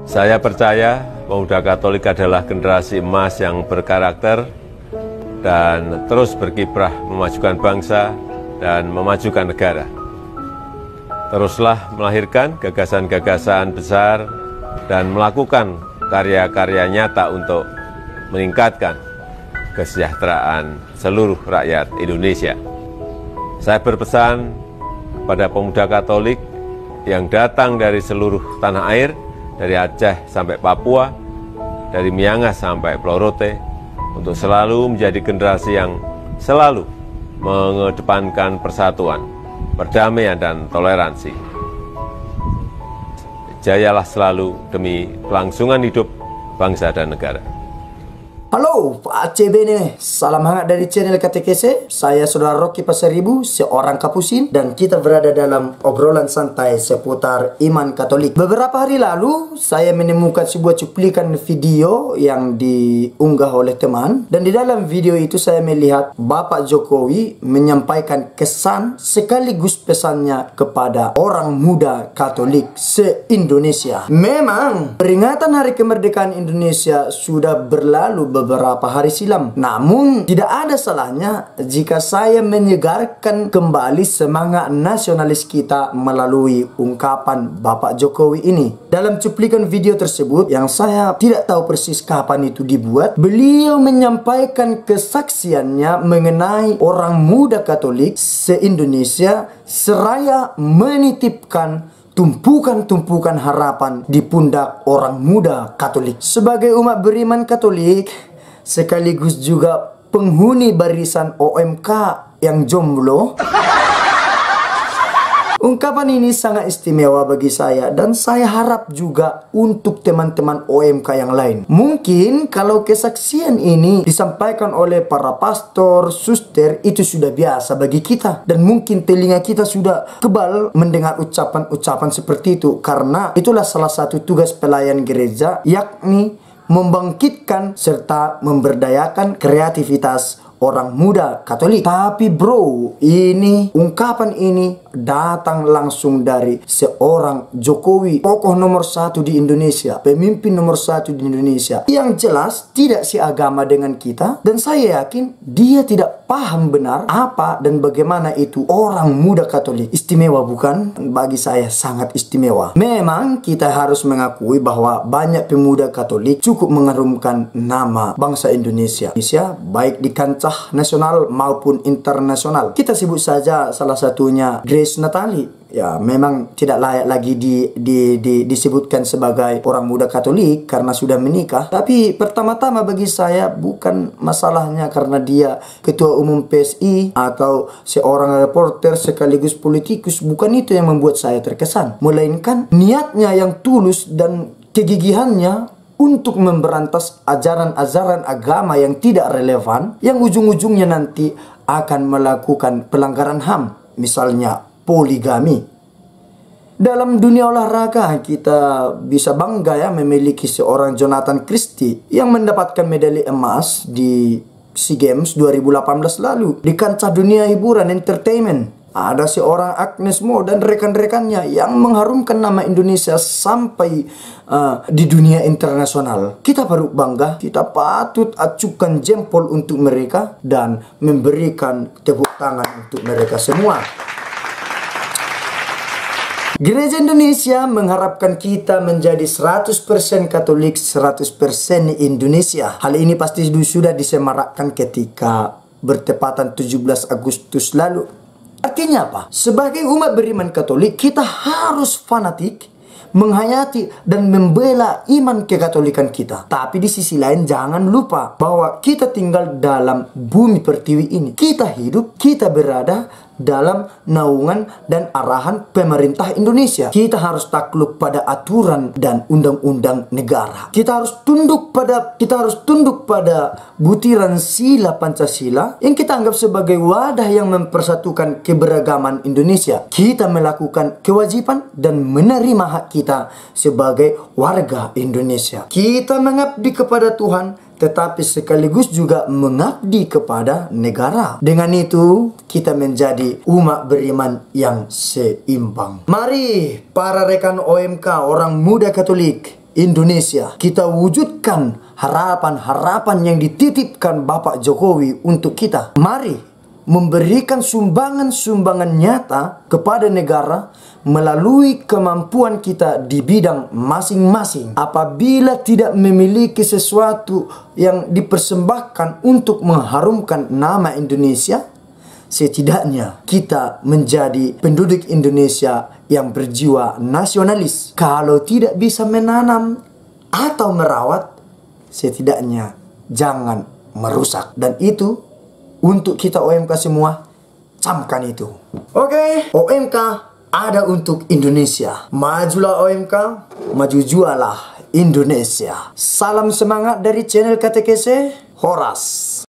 Saya percaya Pemuda Katolik adalah generasi emas yang berkarakter dan terus berkiprah memajukan bangsa dan memajukan negara. Teruslah melahirkan gagasan-gagasan besar dan melakukan karya-karya nyata untuk meningkatkan kesejahteraan seluruh rakyat Indonesia. Saya berpesan kepada pemuda Katolik yang datang dari seluruh tanah air, dari Aceh sampai Papua, dari Miangas sampai Pulau Rote, untuk selalu menjadi generasi yang selalu mengedepankan persatuan, perdamaian, dan toleransi. Jayalah selalu demi kelangsungan hidup bangsa dan negara. Halo, Pak CB nih. Salam hangat dari channel KTKC. Saya Saudara Rocky Pasaribu, seorang Kapusin, dan kita berada dalam obrolan santai seputar iman Katolik. Beberapa hari lalu, saya menemukan sebuah cuplikan video yang diunggah oleh teman. Dan di dalam video itu saya melihat Bapak Jokowi menyampaikan kesan sekaligus pesannya kepada orang muda Katolik se-Indonesia. Memang, peringatan Hari Kemerdekaan Indonesia sudah berlalu beberapa hari silam. Namun, tidak ada salahnya jika saya menyegarkan kembali semangat nasionalis kita melalui ungkapan Bapak Jokowi ini. Dalam cuplikan video tersebut, yang saya tidak tahu persis kapan itu dibuat, beliau menyampaikan kesaksiannya mengenai orang muda Katolik se-Indonesia seraya menitipkan tumpukan-tumpukan harapan di pundak orang muda Katolik. Sebagai umat beriman Katolik, sekaligus juga penghuni barisan OMK yang jomblo, ungkapan ini sangat istimewa bagi saya, dan saya harap juga untuk teman-teman OMK yang lain. Mungkin kalau kesaksian ini disampaikan oleh para pastor, suster, itu sudah biasa bagi kita, dan mungkin telinga kita sudah kebal mendengar ucapan-ucapan seperti itu, karena itulah salah satu tugas pelayan gereja, yakni membangkitkan serta memberdayakan kreativitas orang muda Katolik. Tapi bro, ini ungkapan ini datang langsung dari seorang Jokowi, tokoh nomor 1 di Indonesia, pemimpin nomor 1 di Indonesia, yang jelas tidak seagama dengan kita, dan saya yakin dia tidak paham benar apa dan bagaimana itu orang muda Katolik. Istimewa bukan? Bagi saya sangat istimewa. Memang kita harus mengakui bahwa banyak pemuda Katolik cukup mengharumkan nama bangsa Indonesia, baik di kancah nasional maupun internasional. Kita sebut saja salah satunya Grace Natali. Ya, memang tidak layak lagi disebutkan sebagai orang muda Katolik karena sudah menikah. Tapi pertama-tama bagi saya bukan masalahnya karena dia ketua umum PSI atau seorang reporter sekaligus politikus. Bukan itu yang membuat saya terkesan, melainkan niatnya yang tulus dan kegigihannya untuk memberantas ajaran-ajaran agama yang tidak relevan, yang ujung-ujungnya nanti akan melakukan pelanggaran HAM, misalnya poligami. Dalam dunia olahraga kita bisa bangga ya memiliki seorang Jonathan Christie yang mendapatkan medali emas di SEA Games 2018 lalu. Di kancah dunia hiburan entertainment, ada seorang Agnes Mo dan rekan-rekannya yang mengharumkan nama Indonesia sampai di dunia internasional. Kita baru bangga, kita patut acukan jempol untuk mereka dan memberikan tepuk tangan untuk mereka semua. Gereja Indonesia mengharapkan kita menjadi 100% Katolik, 100% Indonesia. Hal ini pasti sudah disemarakkan ketika bertepatan 17 Agustus lalu. Artinya apa? Sebagai umat beriman Katolik, kita harus fanatik menghayati dan membela iman kekatolikan kita. Tapi di sisi lain jangan lupa bahwa kita tinggal dalam bumi pertiwi ini. Kita hidup, kita berada dalam naungan dan arahan pemerintah Indonesia. Kita harus takluk pada aturan dan undang-undang negara. Kita harus tunduk pada butiran sila Pancasila yang kita anggap sebagai wadah yang mempersatukan keberagaman Indonesia. Kita melakukan kewajiban dan menerima hak kita sebagai warga Indonesia. Kita mengabdi kepada Tuhan, tetapi sekaligus juga mengabdi kepada negara. Dengan itu, kita menjadi umat beriman yang seimbang. Mari para rekan OMK, orang muda Katolik, Indonesia. Kita wujudkan harapan-harapan yang dititipkan Bapak Jokowi untuk kita. Mari memberikan sumbangan-sumbangan nyata kepada negara melalui kemampuan kita di bidang masing-masing. Apabila tidak memiliki sesuatu yang dipersembahkan untuk mengharumkan nama Indonesia, setidaknya kita menjadi penduduk Indonesia yang berjiwa nasionalis. Kalau tidak bisa menanam atau merawat, setidaknya jangan merusak. Dan itu untuk kita OMK semua, camkan itu. Oke, OMK ada untuk Indonesia. Majulah OMK, maju jualah Indonesia. Salam semangat dari channel KTKC Horas.